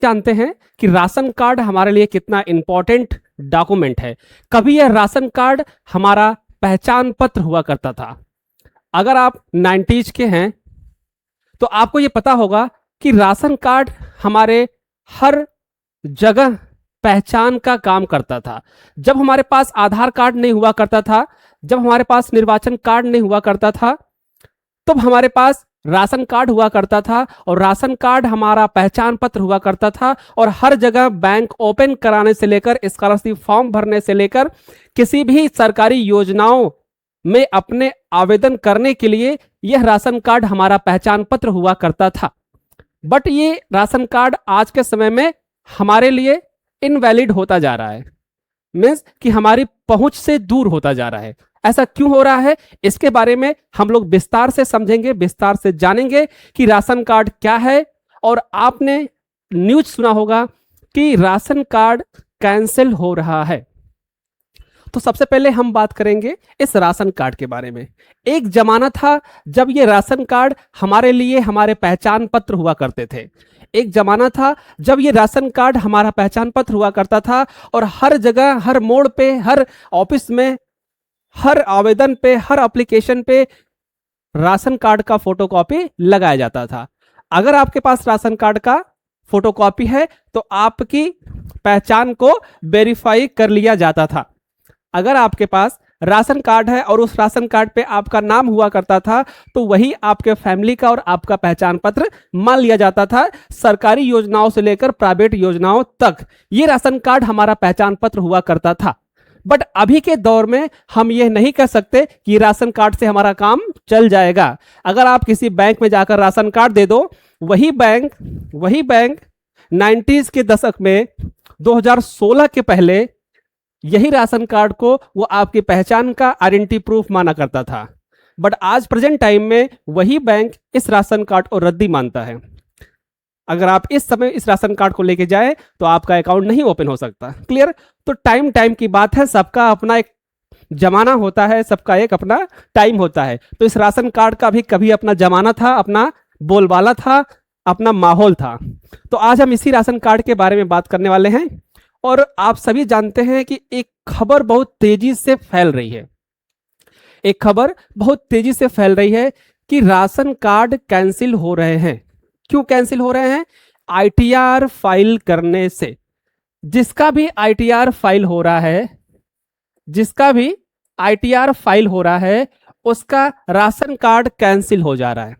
जानते हैं कि राशन कार्ड हमारे लिए कितना इंपॉर्टेंट डॉक्यूमेंट है। कभी यह राशन कार्ड हमारा पहचान पत्र हुआ करता था। अगर आप 90s के हैं तो आपको यह पता होगा कि राशन कार्ड हमारे हर जगह पहचान का काम करता था। जब हमारे पास आधार कार्ड नहीं हुआ करता था, जब हमारे पास निर्वाचन कार्ड नहीं हुआ करता था, तब हमारे पास राशन कार्ड हुआ करता था और राशन कार्ड हमारा पहचान पत्र हुआ करता था। और हर जगह बैंक ओपन कराने से लेकर स्कॉलरशिप फॉर्म भरने से लेकर किसी भी सरकारी योजनाओं में अपने आवेदन करने के लिए यह राशन कार्ड हमारा पहचान पत्र हुआ करता था। बट ये राशन कार्ड आज के समय में हमारे लिए इनवैलिड होता जा रहा है, मीन्स कि हमारी पहुंच से दूर होता जा रहा है। ऐसा क्यों हो रहा है, इसके बारे में हम लोग विस्तार से समझेंगे, विस्तार से जानेंगे कि राशन कार्ड क्या है। और आपने न्यूज सुना होगा कि राशन कार्ड कैंसिल हो रहा है। तो सबसे पहले हम बात करेंगे इस राशन कार्ड के बारे में। एक जमाना था जब ये राशन कार्ड हमारे लिए हमारे पहचान पत्र हुआ करते थे। एक जमाना था जब ये राशन कार्ड हमारा पहचान पत्र हुआ करता था और हर जगह, हर मोड़ पे, हर ऑफिस में, हर आवेदन पे, हर एप्लीकेशन पे राशन कार्ड का फोटोकॉपी लगाया जाता था। अगर आपके पास राशन कार्ड का फोटोकॉपी है तो आपकी पहचान को वेरीफाई कर लिया जाता था। अगर आपके पास राशन कार्ड है और उस राशन कार्ड पे आपका नाम हुआ करता था तो वही आपके फैमिली का और आपका पहचान पत्र मान लिया जाता था। सरकारी योजनाओं से लेकर प्राइवेट योजनाओं तक ये राशन कार्ड हमारा पहचान पत्र हुआ करता था। बट अभी के दौर में हम ये नहीं कह सकते कि राशन कार्ड से हमारा काम चल जाएगा। अगर आप किसी बैंक में जाकर राशन कार्ड दे दो, वही बैंक 90s के दशक में 2016 के पहले यही राशन कार्ड को वो आपकी पहचान का आइडेंटिटी प्रूफ माना करता था। बट आज प्रेजेंट टाइम में वही बैंक इस राशन कार्ड को रद्दी मानता है। अगर आप इस समय इस राशन कार्ड को लेके जाएं तो आपका अकाउंट नहीं ओपन हो सकता। क्लियर? तो टाइम की बात है, सबका अपना एक जमाना होता है, सबका एक अपना टाइम होता है। तो इस राशन कार्ड का भी कभी अपना जमाना था, अपना बोलबाला था, अपना माहौल था। तो आज हम इसी राशन कार्ड के बारे में बात करने वाले हैं। और आप सभी जानते हैं कि एक खबर बहुत तेजी से फैल रही है, एक खबर बहुत तेजी से फैल रही है कि राशन कार्ड कैंसिल हो रहे हैं। क्यों कैंसिल हो रहे हैं? आईटीआर फाइल करने से। जिसका भी आईटीआर फाइल हो रहा है, उसका राशन कार्ड कैंसिल हो जा रहा है।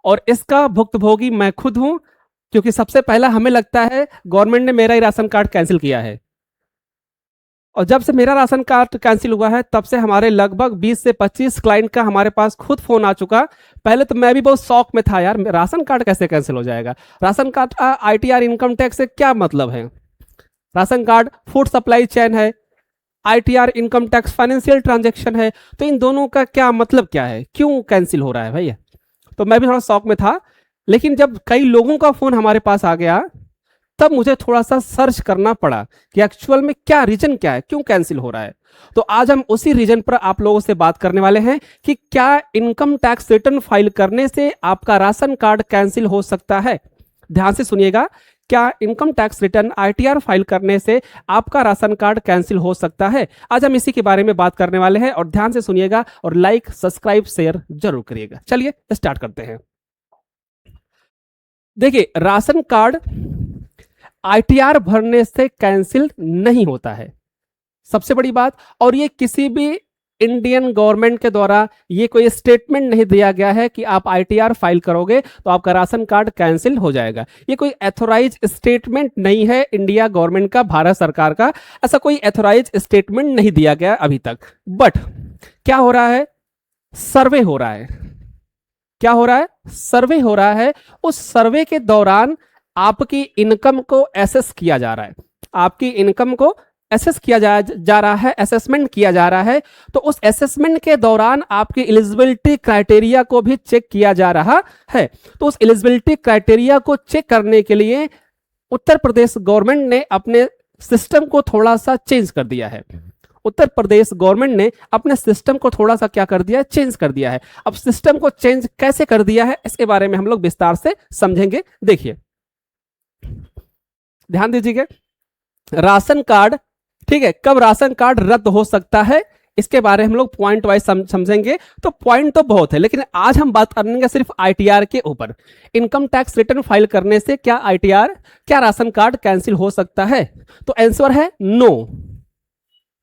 और इसका भुक्तभोगी मैं खुद हूं, क्योंकि सबसे पहला हमें लगता है गवर्नमेंट ने मेरा ही राशन कार्ड कैंसिल किया है। और जब से मेरा राशन कार्ड कैंसिल हुआ है तब से हमारे लगभग 20 से 25 क्लाइंट का हमारे पास खुद फोन आ चुका। पहले तो मैं भी बहुत शौक में था, यार राशन कार्ड कैसे कैंसिल हो जाएगा, राशन कार्ड का आईटीआर इनकम टैक्स से क्या मतलब है, ration card food supply chain है, ITR income tax financial transaction है, तो इन दोनों का क्या मतलब क्या है, क्यों कैंसिल हो रहा है भैया। तो मैं भी थोड़ा शौक में था, लेकिन जब कई लोगों का फोन हमारे पास आ गया तब मुझे थोड़ा सा सर्च करना पड़ा कि एक्चुअल में क्या रीजन क्या है, क्यों कैंसिल हो रहा है। तो आज हम उसी रीजन पर आप लोगों से बात करने वाले हैं कि क्या इनकम टैक्स रिटर्न फाइल करने से आपका राशन कार्ड कैंसिल हो सकता है। ध्यान से सुनिएगा, क्या income tax return ITR file करने से आपका राशन कार्ड कैंसिल हो सकता है। आज हम इसी के बारे में बात करने वाले हैं और ध्यान से सुनिएगा और लाइक, सब्सक्राइब, शेयर जरूर करिएगा। चलिए स्टार्ट करते हैं। देखिए, राशन कार्ड आईटीआर भरने से कैंसिल नहीं होता है, सबसे बड़ी बात। और ये किसी भी इंडियन गवर्नमेंट के द्वारा ये कोई स्टेटमेंट नहीं दिया गया है कि आप आईटीआर फाइल करोगे तो आपका राशन कार्ड कैंसिल हो जाएगा। ये कोई एथोराइज स्टेटमेंट नहीं है इंडिया गवर्नमेंट का, भारत सरकार का, ऐसा कोई एथोराइज स्टेटमेंट नहीं दिया गया अभी तक। बट क्या हो रहा है, सर्वे हो रहा है। क्या हो रहा है? सर्वे हो रहा है। उस सर्वे के दौरान आपकी इनकम को एसेस किया जा रहा है, आपकी इनकम को एसेस किया जा रहा है, असेसमेंट किया जा रहा है। तो उस असेसमेंट के दौरान आपकी एलिजिबिलिटी क्राइटेरिया को भी चेक किया जा रहा है। तो उस एलिजिबिलिटी क्राइटेरिया को चेक करने के लिए उत्तर प्रदेश गवर्नमेंट ने अपने सिस्टम को थोड़ा सा चेंज कर दिया है। उत्तर प्रदेश गवर्नमेंट ने अपने सिस्टम को थोड़ा सा क्या कर दिया है, चेंज कर दिया है। अब सिस्टम को चेंज कैसे कर दिया है इसके बारे में हम लोग विस्तार से समझेंगे। देखिए, ध्यान दीजिएगा, राशन कार्ड, ठीक है, कब राशन कार्ड रद्द हो सकता है इसके बारे में हम लोग पॉइंट वाइज समझेंगे। तो पॉइंट तो बहुत है, लेकिन आज हम बात करेंगे सिर्फ आईटीआर के ऊपर। इनकम टैक्स रिटर्न फाइल करने से क्या आईटीआर, क्या राशन कार्ड कैंसिल हो सकता है? तो आंसर है नो,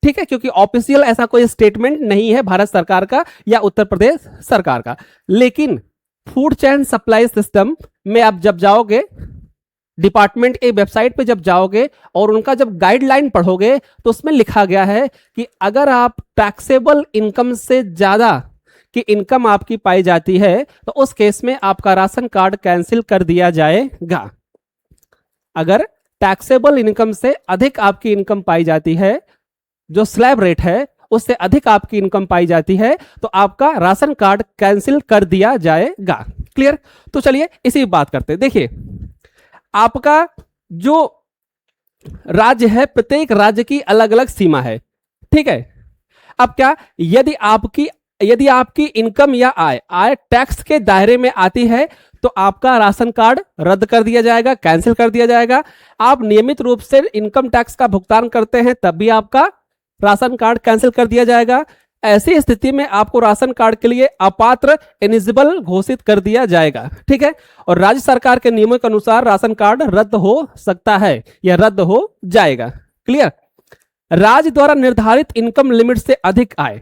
ठीक है, क्योंकि ऑफिशियल ऐसा कोई स्टेटमेंट नहीं है भारत सरकार का या उत्तर प्रदेश सरकार का। लेकिन फूड चेन सप्लाई सिस्टम में आप जब जाओगे, डिपार्टमेंट के वेबसाइट पे जब जाओगे और उनका जब गाइडलाइन पढ़ोगे तो उसमें लिखा गया है कि अगर आप टैक्सेबल इनकम से ज्यादा की इनकम आपकी पाई जाती है तो उस केस में आपका राशन कार्ड कैंसिल कर दिया जाएगा। अगर टैक्सेबल इनकम से अधिक आपकी इनकम पाई जाती है, जो स्लैब रेट है उससे अधिक आपकी इनकम पाई जाती है, तो आपका राशन कार्ड कैंसिल कर दिया जाएगा। क्लियर? तो चलिए इसी बात करते हैं। देखिए, आपका जो राज्य है, प्रत्येक राज्य की अलग अलग सीमा है, ठीक है। अब क्या, यदि आपकी इनकम या आय टैक्स के दायरे में आती है तो आपका राशन कार्ड रद्द कर दिया जाएगा, कैंसिल कर दिया जाएगा। आप नियमित रूप से इनकम टैक्स का भुगतान करते हैं तब भी आपका राशन कार्ड कैंसिल कर दिया जाएगा। ऐसी स्थिति में आपको राशन कार्ड के लिए अपात्र, इलिजिबल घोषित कर दिया जाएगा, ठीक है। और राज्य सरकार के नियमों के अनुसार राशन कार्ड रद्द हो सकता है या रद्द हो जाएगा। क्लियर? राज्य द्वारा निर्धारित इनकम लिमिट से अधिक आय,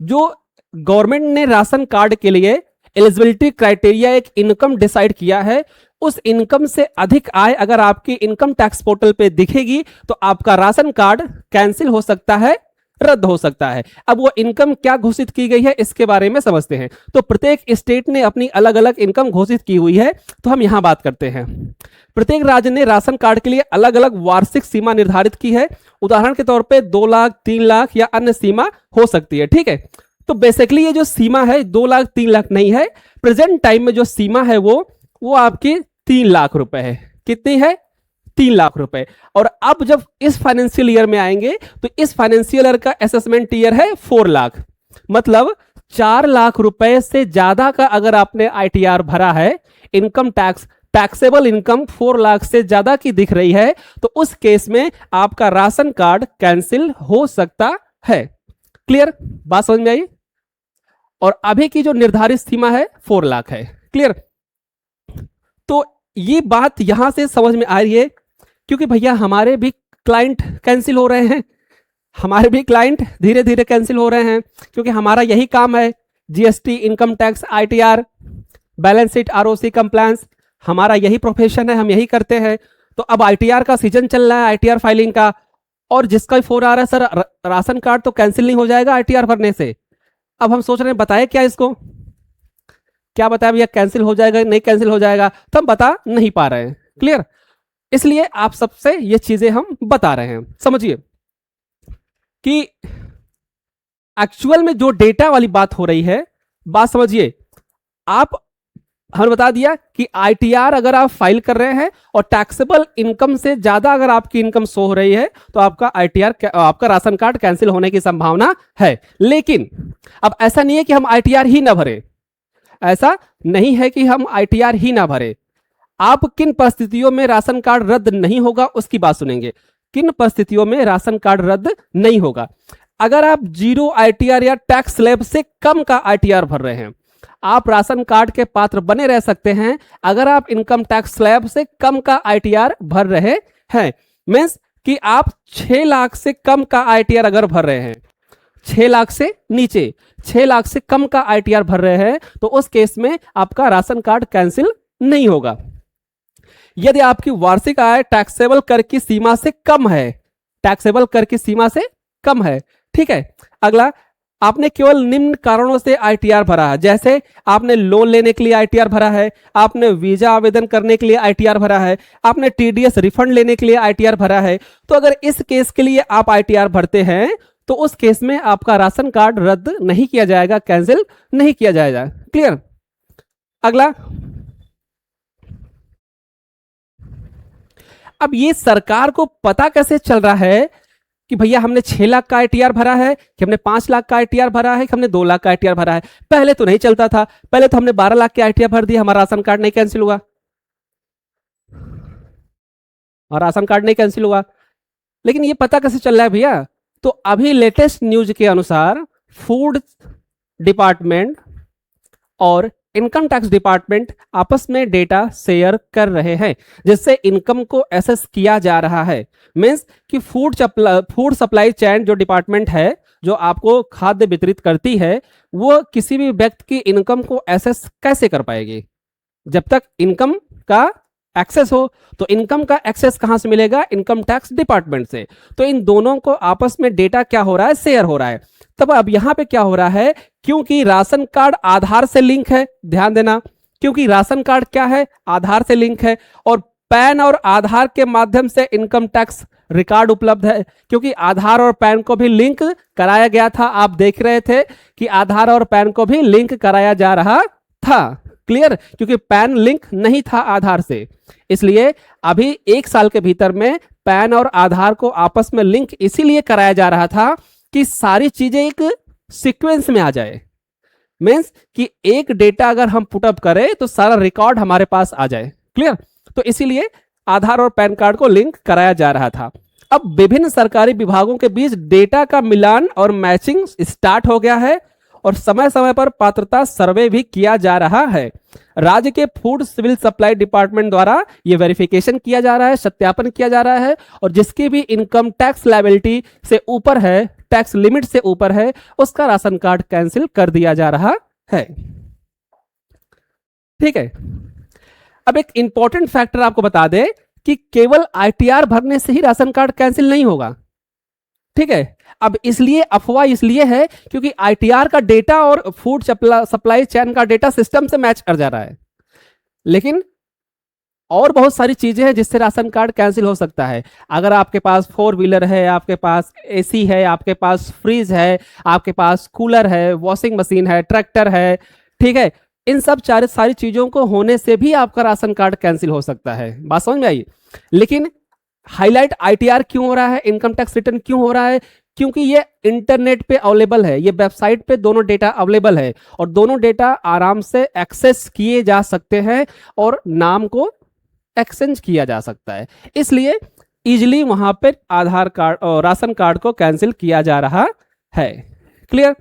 जो गवर्नमेंट ने राशन कार्ड के लिए एलिजिबिलिटी क्राइटेरिया एक इनकम डिसाइड किया है, उस इनकम से अधिक आय अगर आपकी इनकम टैक्स पोर्टल पे दिखेगी तो आपका राशन कार्ड कैंसिल हो सकता है, रद्द हो सकता है। अब वो इनकम क्या घोषित की गई है इसके बारे में समझते हैं। तो प्रत्येक स्टेट ने अपनी अलग अलग इनकम घोषित की हुई है, तो हम यहां बात करते हैं। प्रत्येक राज्य ने राशन कार्ड के लिए अलग अलग वार्षिक सीमा निर्धारित की है। उदाहरण के तौर पे 2 लाख, 3 लाख या अन्य सीमा हो सकती है, ठीक है। तो बेसिकली ये जो सीमा है 2 लाख 3 लाख नहीं है, प्रेजेंट टाइम में जो सीमा है वो आपकी 3 लाख रुपए है। कितनी है? 3 लाख रुपए। और अब जब इस फाइनेंशियल ईयर में आएंगे तो इस फाइनेंशियल ईयर का असेसमेंट ईयर है 4 लाख, मतलब 4 लाख रुपए से ज्यादा का अगर आपने आईटीआर भरा है, income tax, taxable income 4 lakh से ज्यादा की दिख रही है, तो उस केस में आपका राशन कार्ड कैंसिल हो सकता है। क्लियर? बात समझ में आई? और अभी की जो निर्धारित सीमा है 4 लाख है। क्लियर? तो ये बात यहां से समझ में आ रही है क्योंकि भैया हमारे भी क्लाइंट कैंसिल हो रहे हैं, हमारे भी क्लाइंट धीरे धीरे कैंसिल हो रहे हैं, क्योंकि हमारा यही काम है, GST, income tax, ITR, balance sheet, ROC compliance, हमारा यही प्रोफेशन है, हम यही करते हैं। तो अब आईटीआर का सीजन चल रहा है, आईटीआर फाइलिंग का, और जिसका भी फोन आ रहा है सर राशन कार्ड तो कैंसिल नहीं हो जाएगा आईटीआर भरने से। अब हम सोच रहे हैं बताए क्या इसको, क्या बताया भैया, कैंसिल हो जाएगा नहीं कैंसिल हो जाएगा, तो हम बता नहीं पा रहे हैं। क्लियर? इसलिए आप सबसे ये चीजें हम बता रहे हैं। समझिए कि एक्चुअल में जो डेटा वाली बात हो रही है, बात समझिए। आप, हमने बता दिया कि आईटीआर अगर आप फाइल कर रहे हैं और टैक्सेबल इनकम से ज्यादा अगर आपकी इनकम शो हो रही है तो आपका आईटीआर, आपका राशन कार्ड कैंसिल होने की संभावना है। लेकिन अब ऐसा नहीं है कि हम आईटीआर ही ना भरे, ऐसा नहीं है कि हम आईटीआर ही ना भरे। आप किन परिस्थितियों में राशन कार्ड रद्द नहीं होगा उसकी बात सुनेंगे। किन परिस्थितियों में राशन कार्ड रद्द नहीं होगा? अगर आप 0 आईटीआर या टैक्स स्लैब से कम का आईटीआर भर रहे हैं, आप राशन कार्ड के पात्र बने रह सकते हैं अगर आप इनकम टैक्स स्लैब से कम का आईटीआर भर रहे हैं। मींस कि आप 6 लाख से कम का आईटीआर अगर भर रहे हैं, 6 लाख से नीचे, 6 लाख से कम का आईटीआर भर रहे हैं, तो उस केस में आपका राशन कार्ड कैंसिल नहीं होगा। यदि आपकी वार्षिक आय टैक्सेबल कर की सीमा से कम है, टैक्सेबल कर की सीमा से कम है, ठीक है। अगला, आपने केवल निम्न कारणों से आईटीआर भरा है, जैसे आपने लोन लेने के लिए आईटीआर भरा है, आपने वीजा आवेदन करने के लिए आईटीआर भरा है, आपने टीडीएस रिफंड लेने के लिए आईटीआर भरा है। तो अगर इस केस के लिए आप आईटीआर भरते हैं तो उस केस में आपका राशन कार्ड रद्द नहीं किया जाएगा, कैंसिल नहीं किया जाएगा। क्लियर? अगला, अब ये सरकार को पता कैसे चल रहा है कि भैया हमने 6 लाख का आईटीआर भरा है, कि हमने 5 लाख का आईटीआर भरा है, कि हमने 2 लाख का आईटीआर भरा है? पहले तो नहीं चलता था, पहले तो हमने 12 लाख के आईटीआर भर दिया, हमारा राशन कार्ड नहीं कैंसिल हुआ। और राशन कार्ड नहीं कैंसिल हुआ। लेकिन ये पता कैसे चल रहा है भैया? तो अभी लेटेस्ट न्यूज के अनुसार फूड डिपार्टमेंट और इनकम टैक्स डिपार्टमेंट आपस में डेटा शेयर कर रहे हैं, जिससे इनकम को एसेस किया जा रहा है। मीन्स कि फूड सप्लाई चेन जो डिपार्टमेंट है, जो आपको खाद्य वितरित करती है, वो किसी भी व्यक्ति की इनकम को एसेस कैसे कर पाएगी? जब तक इनकम का एक्सेस हो। तो इनकम का एक्सेस कहां से मिलेगा? इनकम टैक्स डिपार्टमेंट से। तो इन दोनों को आपस में डेटा क्या हो रहा है? शेयर हो रहा है। तब अब यहां पे क्या हो रहा है? क्योंकि राशन कार्ड आधार से लिंक है, ध्यान देना, क्योंकि राशन कार्ड क्या है? आधार से लिंक है, और पैन और आधार के माध्यम से इनकम टैक्स रिकॉर्ड उपलब्ध है। क्योंकि आधार और पैन को भी लिंक कराया गया था, आप देख रहे थे कि आधार और पैन को भी लिंक कराया जा रहा था। क्लियर? क्योंकि पैन लिंक नहीं था आधार से, इसलिए अभी 1 साल के भीतर में पैन और आधार को आपस में लिंक इसीलिए कराया जा रहा था कि सारी चीजें एक सीक्वेंस में आ जाए। मीन्स कि एक डेटा अगर हम पुटअप करें तो सारा रिकॉर्ड हमारे पास आ जाए। क्लियर? तो इसीलिए आधार और पैन कार्ड को लिंक कराया जा रहा था। अब विभिन्न सरकारी विभागों के बीच डेटा का मिलान और मैचिंग स्टार्ट हो गया है, और समय समय पर पात्रता सर्वे भी किया जा रहा है। राज्य के फूड सिविल सप्लाई डिपार्टमेंट द्वारा यह वेरिफिकेशन किया जा रहा है, सत्यापन किया जा रहा है, और जिसकी भी इनकम टैक्स लायबिलिटी से ऊपर है, टैक्स लिमिट से ऊपर है, उसका राशन कार्ड कैंसिल कर दिया जा रहा है। ठीक है। अब एक इंपॉर्टेंट फैक्टर आपको बता दें कि केवल आईटीआर भरने से ही राशन कार्ड कैंसिल नहीं होगा। ठीक है। अब इसलिए अफवाह इसलिए है क्योंकि आईटीआर का डेटा और फूड सप्लाई चेन का डेटा सिस्टम से मैच कर जा रहा है, लेकिन और बहुत सारी चीजें हैं जिससे राशन कार्ड कैंसिल हो सकता है। अगर आपके पास 4 व्हीलर है, आपके पास एसी है, आपके पास फ्रिज है, आपके पास कूलर है, वॉशिंग मशीन है, ट्रैक्टर है, ठीक है, इन सब सारी चीजों को होने से भी आपका राशन कार्ड कैंसिल हो सकता है। बात समझ में आई? लेकिन हाईलाइट आईटीआर क्यों हो रहा है, इनकम टैक्स रिटर्न क्यों हो रहा है? क्योंकि ये इंटरनेट पे अवेलेबल है, ये वेबसाइट पे दोनों डेटा अवेलेबल है, और दोनों डेटा आराम से एक्सेस किए जा सकते हैं और नाम को एक्सचेंज किया जा सकता है। इसलिए इजिली वहां पे आधार कार्ड और राशन कार्ड को कैंसिल किया जा रहा है। क्लियर?